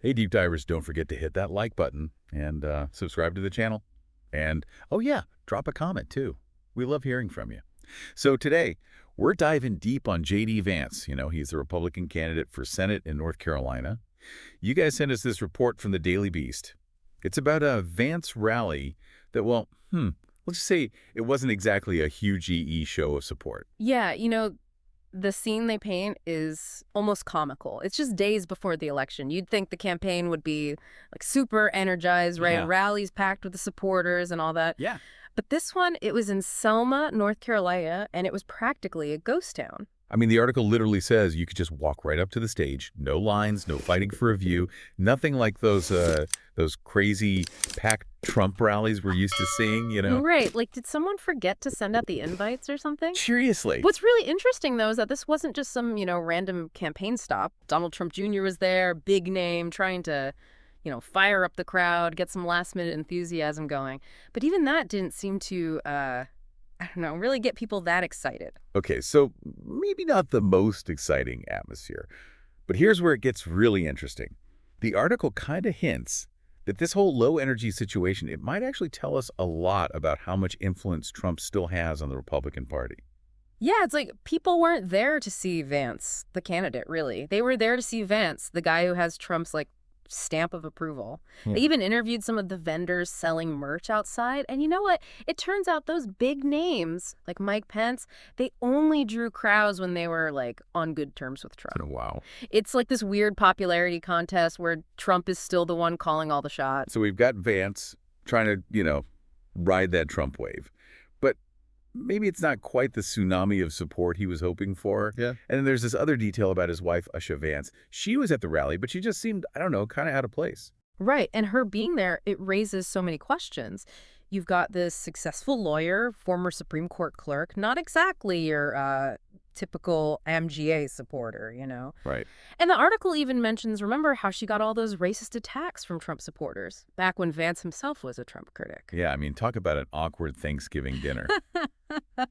Hey, deep divers, don't forget to hit that like button and subscribe to the channel. And, oh yeah, drop a comment too. We love hearing from you. So today, we're diving deep on J.D. Vance. He's the Republican candidate for Senate in North Carolina. You guys sent us this report from the Daily Beast. It's about a Vance rally that, let's just say it wasn't exactly a huge EE show of support. Yeah, the scene they paint is almost comical. It's just days before the election. You'd think the campaign would be like super energized, right? Yeah. Rallies packed with the supporters and all that. Yeah. But this one, it was in Selma, North Carolina, and it was practically a ghost town. I mean, the article literally says you could just walk right up to the stage, no lines, no fighting for a view, nothing like those crazy packed Trump rallies we're used to seeing. Right. Like, did someone forget to send out the invites or something? Seriously. What's really interesting, though, is that this wasn't just some, random campaign stop. Donald Trump Jr. was there, big name, trying to, fire up the crowd, get some last-minute enthusiasm going. But even that didn't seem to, really get people that excited. Okay, so maybe not the most exciting atmosphere, but here's where it gets really interesting. The article kind of hints that this whole low-energy situation, it might actually tell us a lot about how much influence Trump still has on the Republican Party. Yeah, it's like people weren't there to see Vance, the candidate, really. They were there to see Vance, the guy who has Trump's, stamp of approval. They even interviewed some of the vendors selling merch outside. And you know what? It turns out those big names, like Mike Pence, they only drew crowds when they were, on good terms with Trump. Wow. It's like this weird popularity contest where Trump is still the one calling all the shots. So we've got Vance trying to, ride that Trump wave. But maybe it's not quite the tsunami of support he was hoping for. Yeah. And then there's this other detail about his wife, Usha Vance. She was at the rally, but she just seemed, I don't know, kind of out of place. Right. And her being there, it raises so many questions. You've got this successful lawyer, former Supreme Court clerk, not exactly your typical MGA supporter. Right. And the article even mentions, remember how she got all those racist attacks from Trump supporters back when Vance himself was a Trump critic. Yeah, I mean, talk about an awkward Thanksgiving dinner.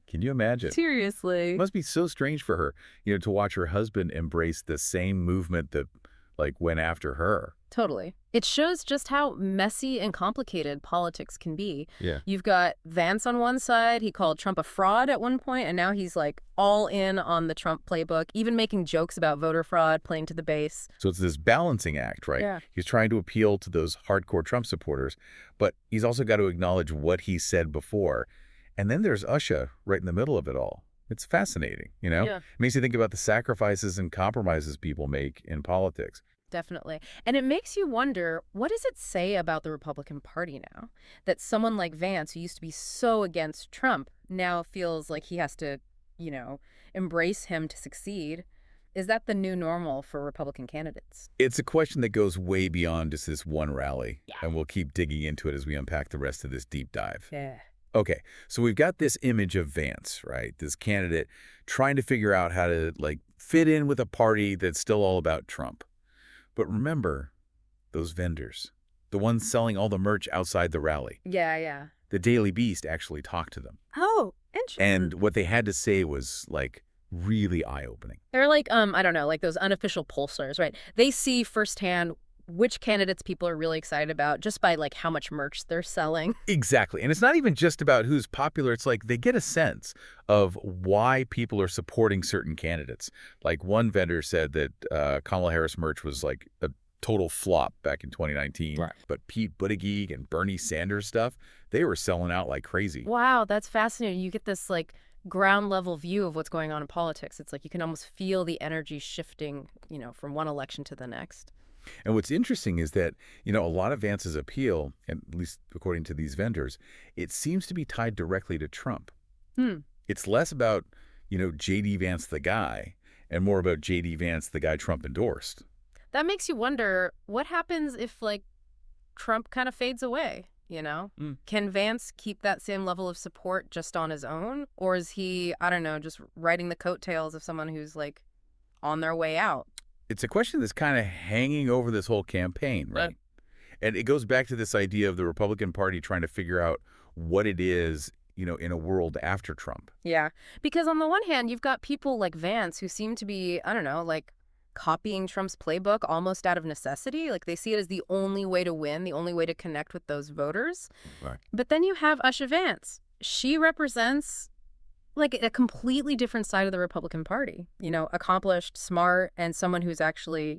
Can you imagine? Seriously. It must be so strange for her, to watch her husband embrace the same movement that, went after her. Totally. It shows just how messy and complicated politics can be. Yeah. You've got Vance on one side. He called Trump a fraud at one point, and now he's all in on the Trump playbook, even making jokes about voter fraud, playing to the base. So it's this balancing act, right? Yeah. He's trying to appeal to those hardcore Trump supporters, but he's also got to acknowledge what he said before. And then there's Usha right in the middle of it all. It's fascinating, Yeah. It makes you think about the sacrifices and compromises people make in politics. Definitely. And it makes you wonder, what does it say about the Republican Party now? That someone like Vance, who used to be so against Trump, now feels like he has to, embrace him to succeed. Is that the new normal for Republican candidates? It's a question that goes way beyond just this one rally. Yeah. And we'll keep digging into it as we unpack the rest of this deep dive. Yeah. Okay, so we've got this image of Vance, right? This candidate trying to figure out how to, fit in with a party that's still all about Trump. But remember, those vendors, the ones selling all the merch outside the rally. Yeah. The Daily Beast actually talked to them. Oh, interesting. And what they had to say was, really eye-opening. They're I don't know, those unofficial pollsters, right? They see firsthand which candidates people are really excited about just by, how much merch they're selling. Exactly. And it's not even just about who's popular. It's they get a sense of why people are supporting certain candidates. One vendor said that Kamala Harris merch was, a total flop back in 2019. Right. But Pete Buttigieg and Bernie Sanders stuff, they were selling out like crazy. Wow, that's fascinating. You get this, ground level view of what's going on in politics. It's you can almost feel the energy shifting, from one election to the next. And what's interesting is that, a lot of Vance's appeal, at least according to these vendors, it seems to be tied directly to Trump. It's less about, J.D. Vance the guy and more about J.D. Vance the guy Trump endorsed. That makes you wonder, what happens if, Trump kind of fades away, Can Vance keep that same level of support just on his own? Or is he, I don't know, just riding the coattails of someone who's, on their way out? It's a question that's kind of hanging over this whole campaign, right? And it goes back to this idea of the Republican Party trying to figure out what it is, in a world after Trump. Yeah, because on the one hand, you've got people like Vance who seem to be, I don't know, copying Trump's playbook almost out of necessity. Like, they see it as the only way to win, the only way to connect with those voters. Right. But then you have Usha Vance. She represents like a completely different side of the Republican Party, accomplished, smart, and someone who's actually,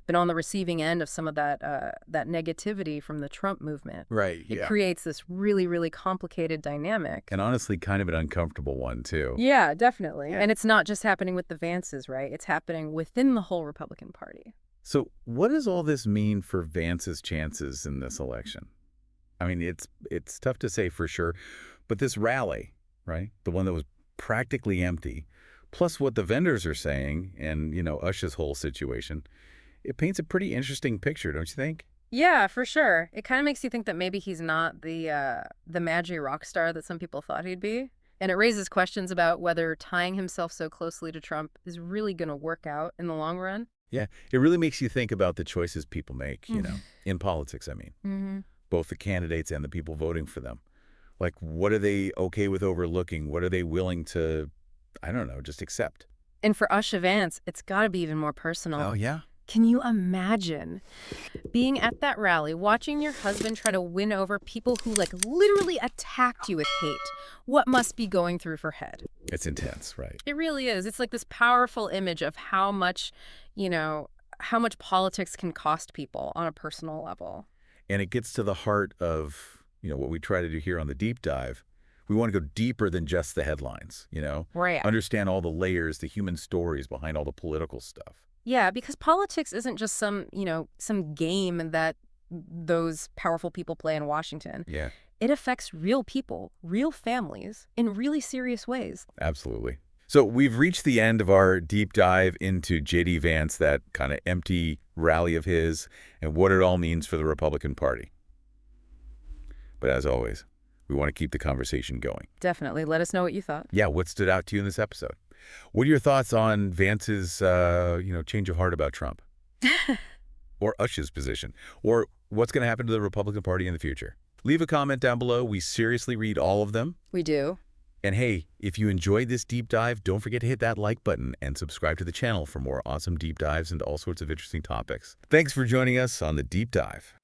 been on the receiving end of some of that that negativity from the Trump movement. Right, It yeah. creates this really, really complicated dynamic. And honestly, kind of an uncomfortable one, too. Yeah, definitely. Yeah. And it's not just happening with the Vances, right? It's happening within the whole Republican Party. So what does all this mean for Vance's chances in this election? I mean, it's tough to say for sure, but this rally, right, the one that was practically empty, plus what the vendors are saying and, Usha's whole situation, it paints a pretty interesting picture, don't you think? Yeah, for sure. It kind of makes you think that maybe he's not the Magi rock star that some people thought he'd be. And it raises questions about whether tying himself so closely to Trump is really going to work out in the long run. Yeah, it really makes you think about the choices people make, in politics, I mean. Mm-hmm. Both the candidates and the people voting for them. Like, what are they okay with overlooking? What are they willing to, I don't know, just accept? And for Usha Vance, it's got to be even more personal. Oh, yeah? Can you imagine being at that rally, watching your husband try to win over people who, literally attacked you with hate? What must be going through her head? It's intense, right? It really is. It's like this powerful image of how much politics can cost people on a personal level. And it gets to the heart of, what we try to do here on the deep dive. We want to go deeper than just the headlines, Right. Understand all the layers, the human stories behind all the political stuff. Yeah, because politics isn't just some game that those powerful people play in Washington. Yeah. It affects real people, real families, in really serious ways. Absolutely. So we've reached the end of our deep dive into J.D. Vance, that kind of empty rally of his, and what it all means for the Republican Party. But as always, we want to keep the conversation going. Definitely. Let us know what you thought. Yeah, what stood out to you in this episode? What are your thoughts on Vance's, change of heart about Trump? Or Usha's position? Or what's going to happen to the Republican Party in the future? Leave a comment down below. We seriously read all of them. We do. And hey, if you enjoyed this deep dive, don't forget to hit that like button and subscribe to the channel for more awesome deep dives into all sorts of interesting topics. Thanks for joining us on the Deep Dive.